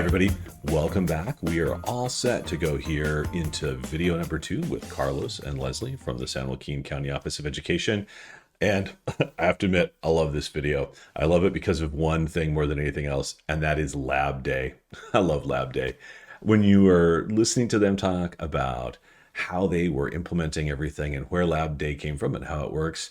everybody. Welcome back. We are all set to go here into video number 2 with Carlos and Leslie from the San Joaquin County Office of Education. And I have to admit, I love this video. I love it because of one thing more than anything else, and that is Lab Day. I love Lab Day. When you are listening to them talk about how they were implementing everything and where Lab Day came from and how it works,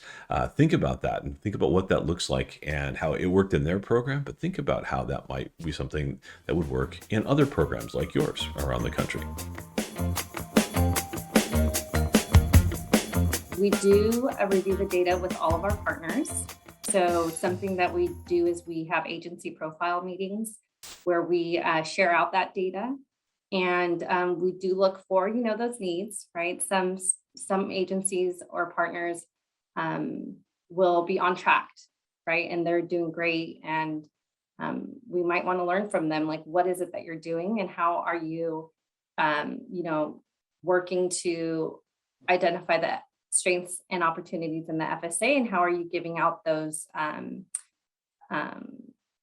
think about that and think about what that looks like and how it worked in their program, but think about how that might be something that would work in other programs like yours around the country. We do review the data with all of our partners. So something that we do is we have agency profile meetings where we share out that data. And we do look for, those needs, right? Some agencies or partners will be on track, right? And they're doing great. And we might want to learn from them, like, what is it that you're doing and how are you, working to identify the strengths and opportunities in the FSA, and how are you giving out those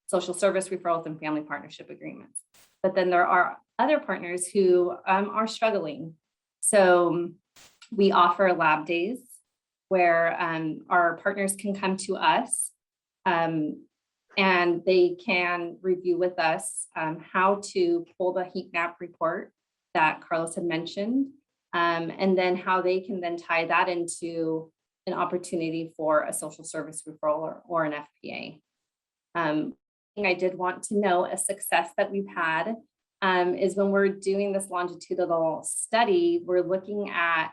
social service referrals and family partnership agreements. But then there are other partners who are struggling. So we offer lab days where our partners can come to us and they can review with us how to pull the heat map report that Carlos had mentioned, and then how they can then tie that into an opportunity for a social service referral or an FPA. I did want to know a success that we've had is when we're doing this longitudinal study, we're looking at,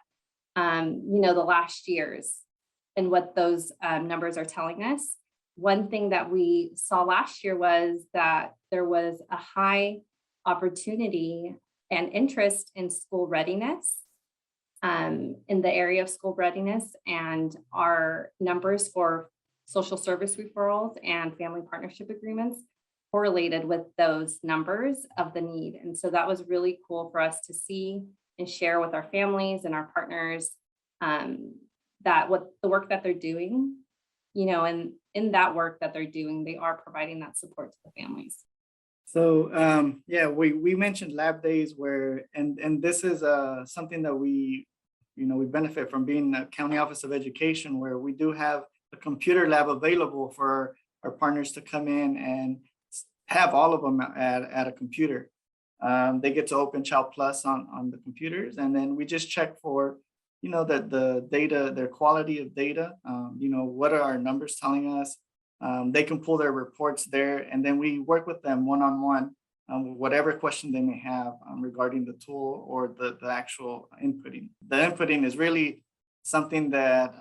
the last years and what those numbers are telling us. One thing that we saw last year was that there was a high opportunity and interest in school readiness, in the area of school readiness, and our numbers for social service referrals and family partnership agreements correlated with those numbers of the need. And so that was really cool for us to see and share with our families and our partners that what the work that they're doing, and in that work that they're doing, they are providing that support to the families. So we mentioned lab days where, and this is something that we benefit from being a county office of education, where we do have a computer lab available for our partners to come in and have all of them at a computer. They get to open Child Plus on the computers, and then we just check for, that the data, their quality of data, what are our numbers telling us? They can pull their reports there, and then we work with them one-on-one, whatever question they may have regarding the tool or the actual inputting. The inputting is really something that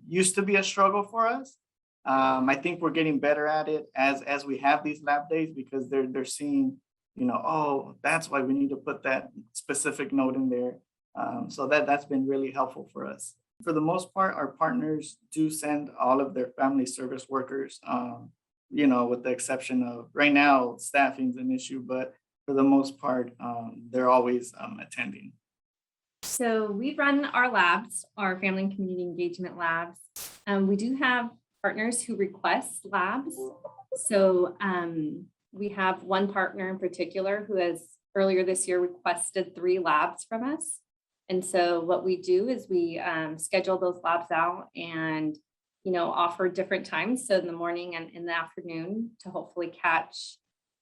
used to be a struggle for us. I think we're getting better at it as we have these lab days, because they're seeing, oh, that's why we need to put that specific note in there. So that's been really helpful for us. For the most part, our partners do send all of their family service workers, with the exception of right now, staffing is an issue, but for the most part, they're always attending. So we run our labs, our family and community engagement labs. We do have partners who request labs. So we have one partner in particular who has earlier this year requested 3 labs from us. And so what we do is we schedule those labs out and, offer different times. So in the morning and in the afternoon to hopefully catch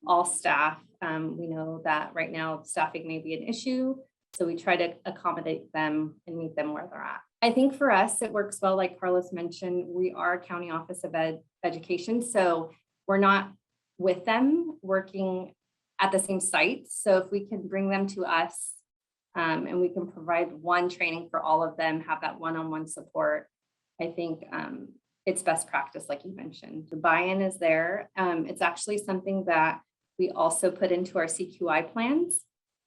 all staff. We know that right now staffing may be an issue. So we try to accommodate them and meet them where they're at. I think for us, it works well. Like Carlos mentioned, we are a county office of education. So we're not with them working at the same site. So if we can bring them to us and we can provide one training for all of them, have that one-on-one support, I think it's best practice, like you mentioned. The buy-in is there. It's actually something that we also put into our CQI plans.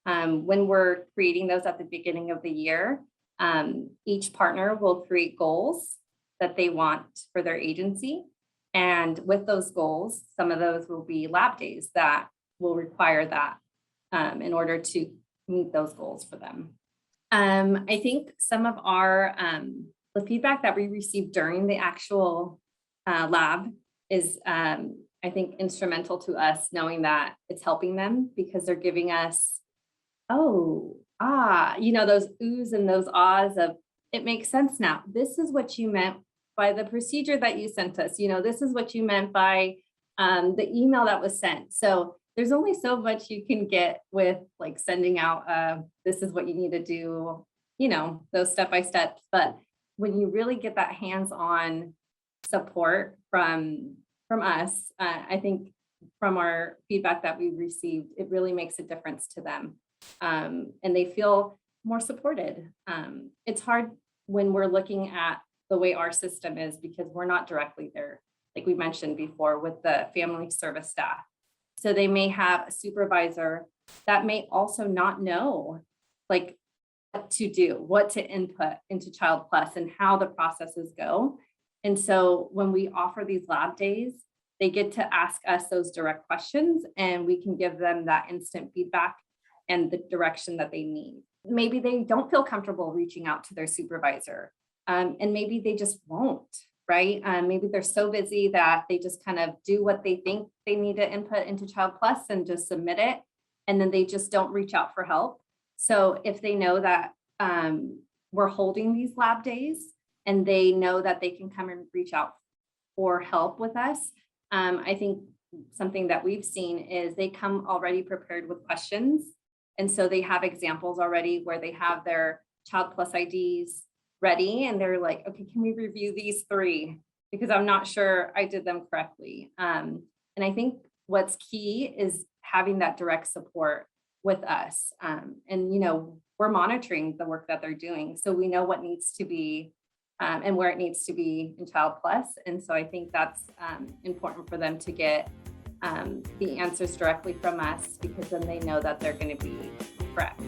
When we're creating those at the beginning of the year, each partner will create goals that they want for their agency. And with those goals, some of those will be lab days that will require that in order to meet those goals for them. I think some of our, the feedback that we received during the actual lab is I think, instrumental to us knowing that it's helping them because they're giving us, those oohs and those ahs of, it makes sense now. This is what you meant by the procedure that you sent us. This is what you meant by the email that was sent. So there's only so much you can get with like sending out, this is what you need to do, those step-by-steps. But when you really get that hands-on support from us, I think from our feedback that we've received, it really makes a difference to them. And they feel more supported. It's hard when we're looking at the way our system is because we're not directly there, like we mentioned before, with the family service staff. So they may have a supervisor that may also not know like what to do, what to input into Child Plus and how the processes go. And so when we offer these lab days, they get to ask us those direct questions and we can give them that instant feedback and the direction that they need. Maybe they don't feel comfortable reaching out to their supervisor, and maybe they just won't, right? Maybe they're so busy that they just kind of do what they think they need to input into Child Plus and just submit it, and then they just don't reach out for help. So if they know that we're holding these lab days and they know that they can come and reach out for help with us, I think something that we've seen is they come already prepared with questions. And so they have examples already where they have their Child Plus IDs ready and they're like, okay, can we review these 3? Because I'm not sure I did them correctly. And I think what's key is having that direct support with us. And, we're monitoring the work that they're doing. So we know what needs to be and where it needs to be in Child Plus. And so I think that's important for them to get the answers directly from us because then they know that they're going to be correct.